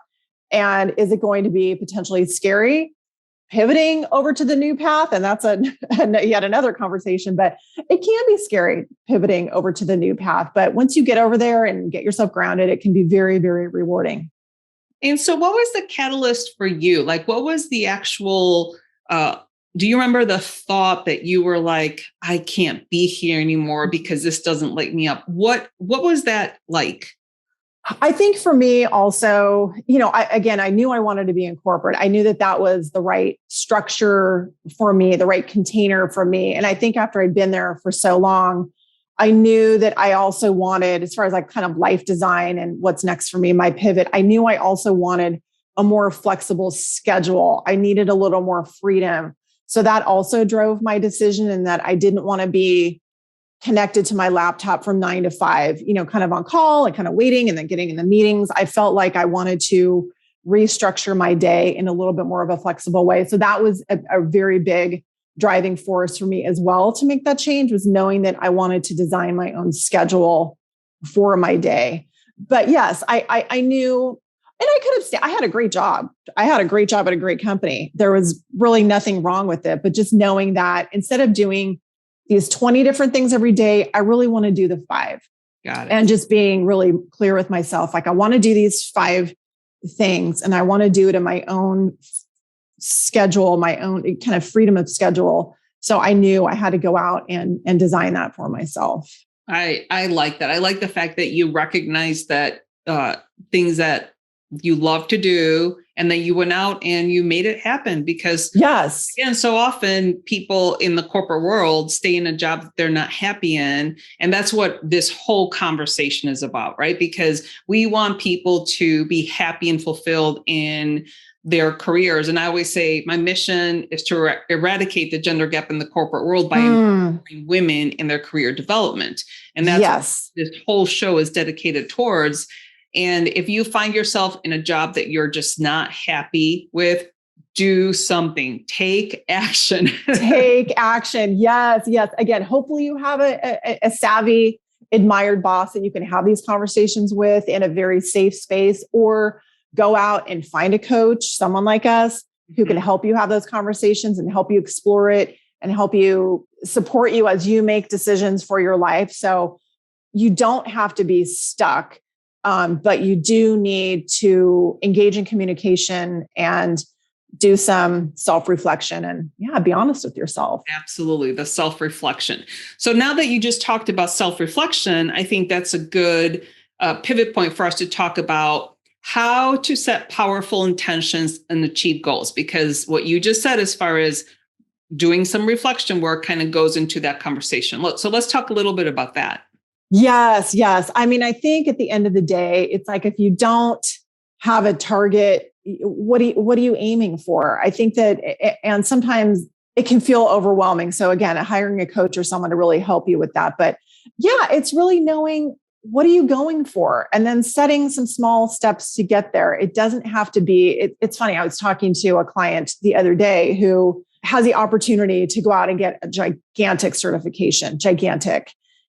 And is it going to be potentially scary pivoting over to the new path? And that's yet another conversation, but it can be scary pivoting over to the new path. But once you get over there and get yourself grounded, it can be very, very rewarding. And so what was the catalyst for you? Like, what was the actual, do you remember the thought that you were like, I can't be here anymore because this doesn't light me up? What was that like? I think for me also, I knew I wanted to be in corporate. I knew that was the right structure for me, the right container for me. And I think after I'd been there for so long, I knew that I also wanted, as far as like kind of life design and what's next for me, my pivot, I knew I also wanted a more flexible schedule. I needed a little more freedom. So that also drove my decision, in that I didn't want to be connected to my laptop from 9 to 5, kind of on call and kind of waiting and then getting in the meetings. I felt like I wanted to restructure my day in a little bit more of a flexible way. So that was a very big driving force for me as well to make that change, was knowing that I wanted to design my own schedule for my day. But yes, I knew, and I could have stayed. I had a great job. I had a great job at a great company. There was really nothing wrong with it, but just knowing that instead of doing these 20 different things every day, I really want to do the 5. Got it. And just being really clear with myself. Like, I want to do these 5 things and I want to do it in my own schedule, my own kind of freedom of schedule. So I knew I had to go out and design that for myself. I like that. I like the fact that you recognize that things that you love to do, and then you went out and you made it happen. Because yes, again, so often people in the corporate world stay in a job that they're not happy in. And that's what this whole conversation is about, right? Because we want people to be happy and fulfilled in their careers. And I always say my mission is to eradicate the gender gap in the corporate world by empowering women in their career development. And that's what this whole show is dedicated towards. And if you find yourself in a job that you're just not happy with, do something, take action. Take action. Yes. Yes. Again, hopefully you have a savvy, admired boss that you can have these conversations with in a very safe space, or go out and find a coach, someone like us who can help you have those conversations and help you explore it and help you support you as you make decisions for your life. So you don't have to be stuck, but you do need to engage in communication and do some self-reflection and be honest with yourself. Absolutely. The self-reflection. So now that you just talked about self-reflection, I think that's a good pivot point for us to talk about how to set powerful intentions and achieve goals, because what you just said as far as doing some reflection work kind of goes into that conversation. So let's talk a little bit about that. Yes. Yes. I mean, I think at the end of the day, it's like, if you don't have a target, what are you aiming for? I think that, and sometimes it can feel overwhelming. So again, hiring a coach or someone to really help you with that. But it's really knowing, what are you going for? And then setting some small steps to get there. It doesn't have to be, it's funny. I was talking to a client the other day who has the opportunity to go out and get a gigantic certification.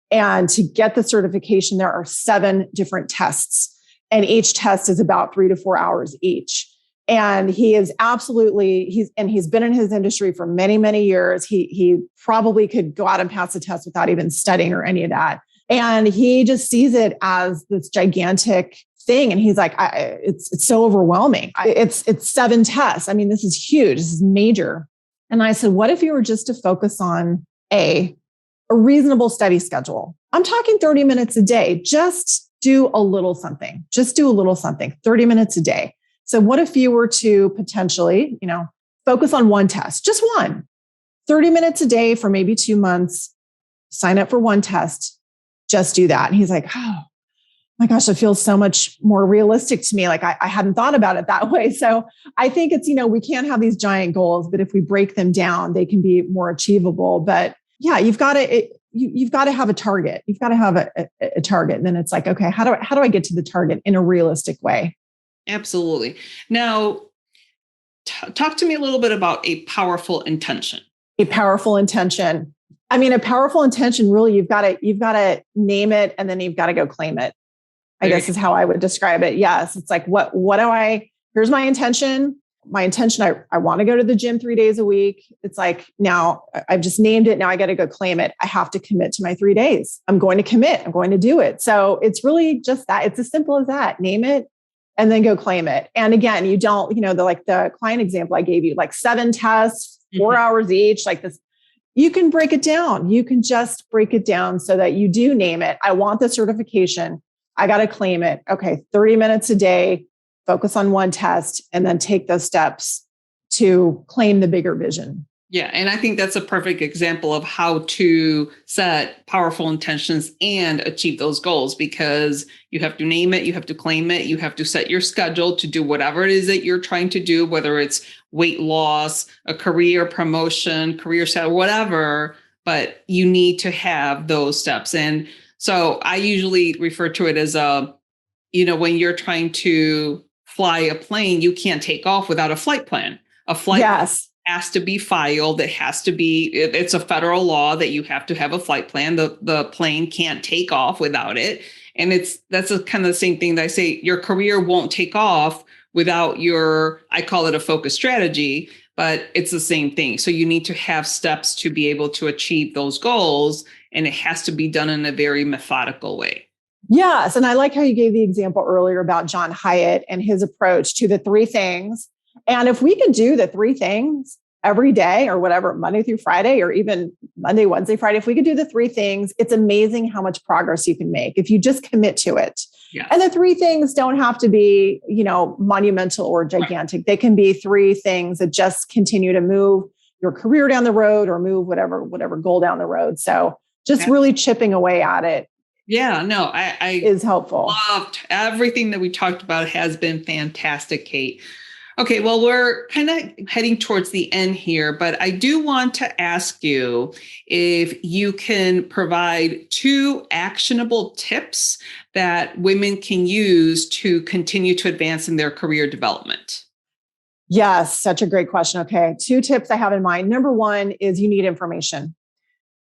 And to get the certification, there are 7 different tests, and each test is about 3 to 4 hours each. And he is he's been in his industry for many, many years. He probably could go out and pass the test without even studying or any of that. And he just sees it as this gigantic thing. And he's like, it's so overwhelming. It's 7 tests. I mean, this is huge. This is major. And I said, what if you were just to focus on a reasonable study schedule? I'm talking 30 minutes a day. Just do a little something. 30 minutes a day. So what if you were to potentially, focus on one test, just one, 30 minutes a day for maybe 2 months, sign up for one test. Just do that. And he's like, oh my gosh, it feels so much more realistic to me. Like I hadn't thought about it that way. So I think it's, we can't have these giant goals, but if we break them down, they can be more achievable. But you've got to have a target. You've got to have a target. And then it's like, okay, how do I get to the target in a realistic way? Absolutely. Now, talk to me a little bit about a powerful intention. A powerful intention. I mean, a powerful intention, really, you've got to name it, and then you've got to go claim it. I guess is how I would describe it. Yes. It's like, here's my intention. My intention, I want to go to the gym 3 days a week. It's like, now I've just named it. Now I got to go claim it. I have to commit to my 3 days. I'm going to commit. I'm going to do it. So it's really just that. It's as simple as that. Name it and then go claim it. And again, you don't, the client example I gave you, like 7 tests, 4 hours each, like this. You can break it down. You can just break it down so that you do name it. I want the certification. I got to claim it. Okay. 30 minutes a day, focus on one test, and then take those steps to claim the bigger vision. Yeah. And I think that's a perfect example of how to set powerful intentions and achieve those goals, because you have to name it, you have to claim it, you have to set your schedule to do whatever it is that you're trying to do, whether it's weight loss, a career promotion, career set, whatever, but you need to have those steps. And so I usually refer to it as when you're trying to fly a plane, you can't take off without a flight plan. A flight has to be filed. It's a federal law that you have to have a flight plan. The plane can't take off without it. And that's a kind of the same thing that I say, your career won't take off without I call it a focus strategy, but it's the same thing. So you need to have steps to be able to achieve those goals, and it has to be done in a very methodical way. Yes. And I like how you gave the example earlier about John Hyatt and his approach to the three things. And if we can do the three things every day or whatever, Monday through Friday, or even Monday, Wednesday, Friday, if we could do the three things, it's amazing how much progress you can make if you just commit to it. Yes. And the three things don't have to be, monumental or gigantic. Right. They can be three things that just continue to move your career down the road or move whatever goal down the road. So just really chipping away at it. Yeah, no, I is helpful. Loved everything that we talked about. Has been fantastic, Kate. Okay, well, we're kind of heading towards the end here, but I do want to ask you if you can provide 2 actionable tips that women can use to continue to advance in their career development. Yes, such a great question. Okay, 2 tips I have in mind. Number 1 is you need information.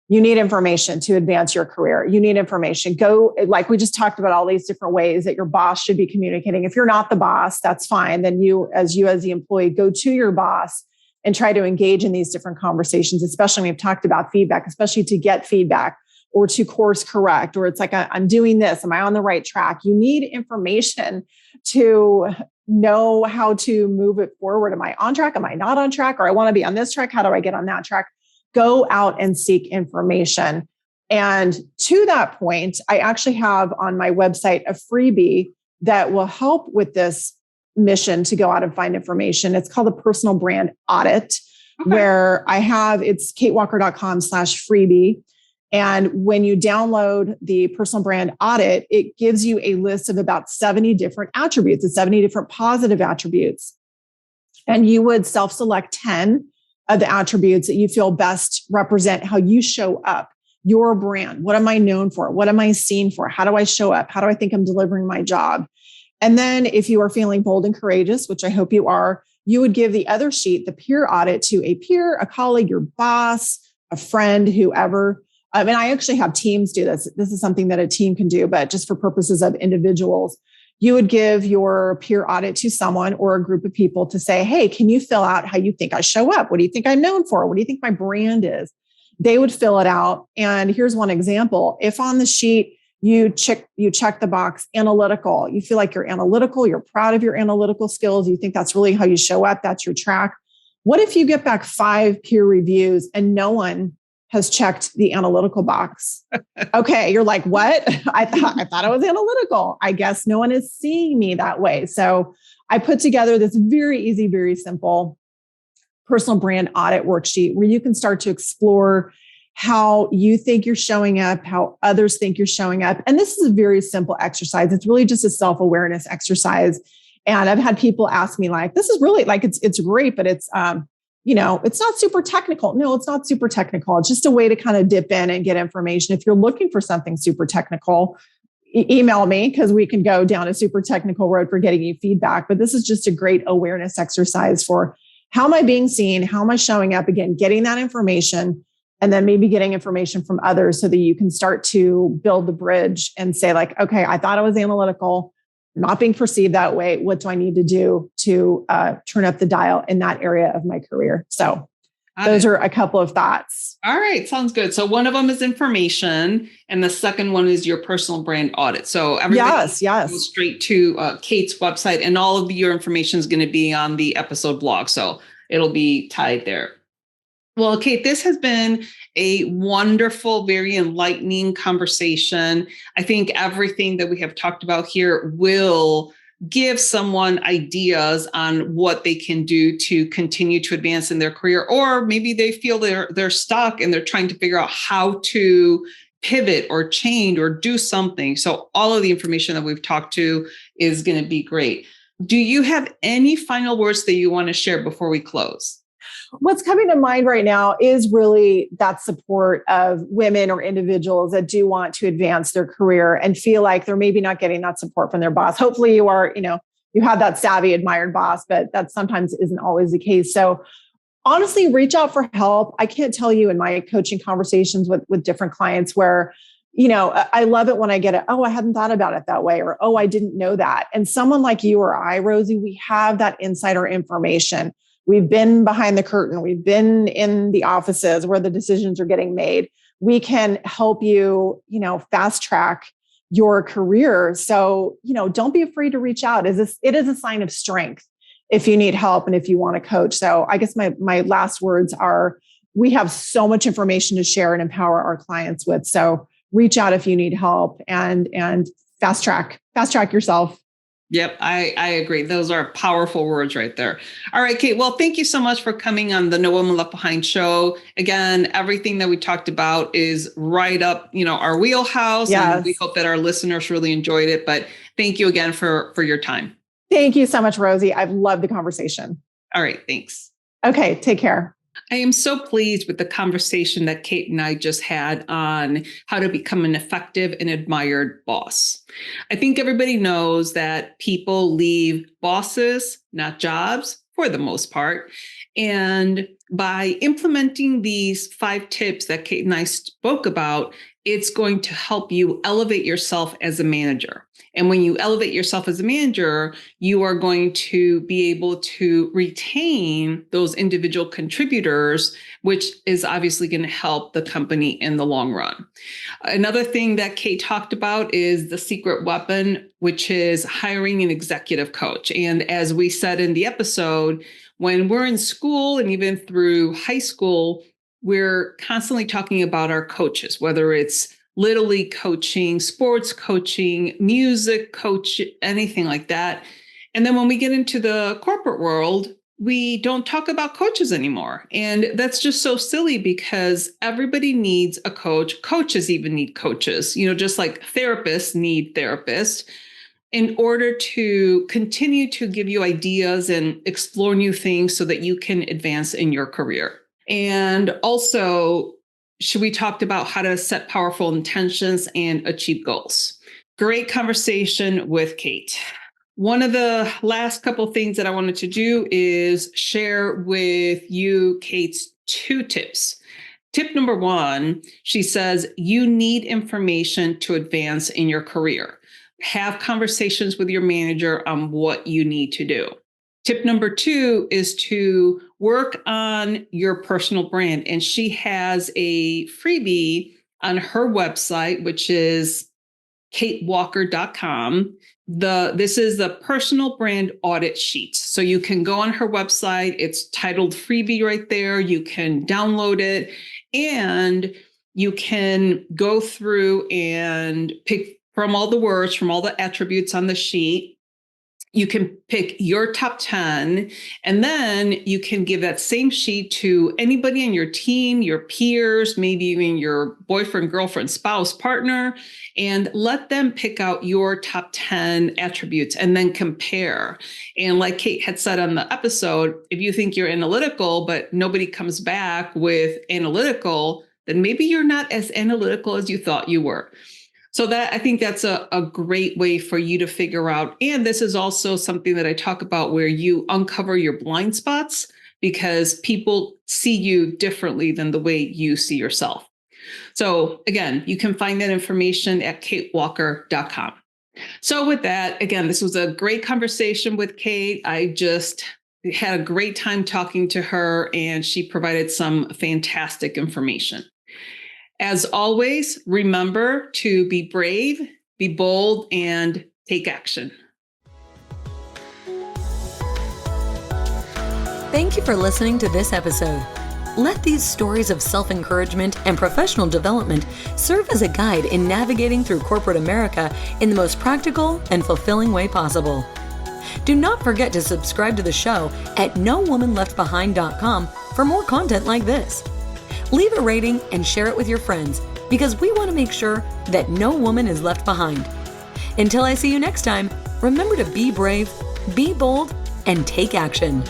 You need information to advance your career. You need information. Go, like we just talked about all these different ways that your boss should be communicating. If you're not the boss, that's fine. Then you as the employee, go to your boss and try to engage in these different conversations, especially when we've talked about feedback, especially to get feedback or to course correct, or it's like, I'm doing this. Am I on the right track? You need information to know how to move it forward. Am I on track? Am I not on track? Or I want to be on this track. How do I get on that track? Go out and seek information. And to that point, I actually have on my website a freebie that will help with this mission to go out and find information. It's called the Personal Brand Audit, where I have, it's katewalker.com/freebie. And when you download the Personal Brand Audit, it gives you a list of about 70 different attributes, and 70 different positive attributes. And you would self-select 10 of the attributes that you feel best represent how you show up, your brand. What am I known for? What am I seen for? How do I show up? How do I think I'm delivering my job? And then if you are feeling bold and courageous, which I hope you are, you would give the other sheet, the peer audit, to a peer, a colleague, your boss, a friend, whoever. And I actually have teams do this. This is something that a team can do, but just for purposes of individuals, you would give your peer audit to someone or a group of people to say, hey, can you fill out how you think I show up? What do you think I'm known for? What do you think my brand is? They would fill it out. And here's one example. If on the sheet you check the box analytical, you feel like you're analytical, you're proud of your analytical skills, you think that's really how you show up, that's your track. What if you get back 5 peer reviews and no one has checked the analytical box? Okay, you're like, what? I thought I was analytical. I guess no one is seeing me that way. So I put together this very easy, very simple personal brand audit worksheet where you can start to explore how you think you're showing up, how others think you're showing up. And this is a very simple exercise. It's really just a self-awareness exercise. And I've had people ask me like, this is really like, it's great, but it's, it's not super technical. No, it's not super technical. It's just a way to kind of dip in and get information. If you're looking for something super technical, email me because we can go down a super technical road for getting you feedback. But this is just a great awareness exercise for how am I being seen? How am I showing up? Again, getting that information and then maybe getting information from others so that you can start to build the bridge and say like, okay, I thought I was analytical, not being perceived that way. What do I need to do to turn up the dial in that area of my career? So those are a couple of thoughts. All right. Sounds good. So one of them is information and the second one is your personal brand audit. So everybody goes straight to Kate's website and all of your information is going to be on the episode blog. So it'll be tied there. Well, Kate, this has been a wonderful, very enlightening conversation. I think everything that we have talked about here will give someone ideas on what they can do to continue to advance in their career, or maybe they feel they're stuck and they're trying to figure out how to pivot or change or do something. So all of the information that we've talked to is going to be great. Do you have any final words that you want to share before we close? What's coming to mind right now is really that support of women or individuals that do want to advance their career and feel like they're maybe not getting that support from their boss. Hopefully you are, you have that savvy, admired boss, but that sometimes isn't always the case. So honestly, reach out for help. I can't tell you in my coaching conversations with different clients where, I love it when I get it. Oh, I hadn't thought about it that way. Or, oh, I didn't know that. And someone like you or I, Rosie, we have that insider information. We've been behind the curtain. We've been in the offices where the decisions are getting made. We can help you, fast track your career. So, don't be afraid to reach out. It is a sign of strength if you need help and if you want to coach. So I guess my last words are, we have so much information to share and empower our clients with. So reach out if you need help and fast track yourself. Yep, I agree. Those are powerful words right there. All right, Kate. Well, thank you so much for coming on the No Woman Left Behind show. Again, everything that we talked about is right up, our wheelhouse. Yes. And we hope that our listeners really enjoyed it. But thank you again for your time. Thank you so much, Rosie. I've loved the conversation. All right, thanks. Okay, take care. I am so pleased with the conversation that Kate and I just had on how to become an effective and admired boss. I think everybody knows that people leave bosses, not jobs, for the most part. And by implementing these 5 tips that Kate and I spoke about, it's going to help you elevate yourself as a manager. And when you elevate yourself as a manager, you are going to be able to retain those individual contributors, which is obviously going to help the company in the long run. Another thing that Kate talked about is the secret weapon, which is hiring an executive coach. And as we said in the episode, when we're in school and even through high school, we're constantly talking about our coaches, whether it's Little League coaching, sports coaching, music coach, anything like that. And then when we get into the corporate world, we don't talk about coaches anymore. And that's just so silly because everybody needs a coach. Coaches even need coaches, just like therapists need therapists in order to continue to give you ideas and explore new things so that you can advance in your career. And also, we talked about how to set powerful intentions and achieve goals. Great conversation with Kate. One of the last couple things that I wanted to do is share with you Kate's 2 tips. Tip number 1, she says, you need information to advance in your career. Have conversations with your manager on what you need to do. Tip number 2 is to work on your personal brand. And she has a freebie on her website, which is katewalker.com. This is the personal brand audit sheet. So you can go on her website. It's titled freebie right there. You can download it and you can go through and pick from all the words, from all the attributes on the sheet. You can pick your top 10, and then you can give that same sheet to anybody on your team, your peers, maybe even your boyfriend, girlfriend, spouse, partner, and let them pick out your top 10 attributes and then compare. And like Kate had said on the episode, if you think you're analytical, but nobody comes back with analytical, then maybe you're not as analytical as you thought you were. So I think that's a great way for you to figure out. And this is also something that I talk about where you uncover your blind spots because people see you differently than the way you see yourself. So again, you can find that information at katewalker.com. So with that, again, this was a great conversation with Kate. I just had a great time talking to her and she provided some fantastic information. As always, remember to be brave, be bold, and take action. Thank you for listening to this episode. Let these stories of self-encouragement and professional development serve as a guide in navigating through corporate America in the most practical and fulfilling way possible. Do not forget to subscribe to the show at nowomanleftbehind.com for more content like this. Leave a rating and share it with your friends because we want to make sure that no woman is left behind. Until I see you next time, remember to be brave, be bold, and take action.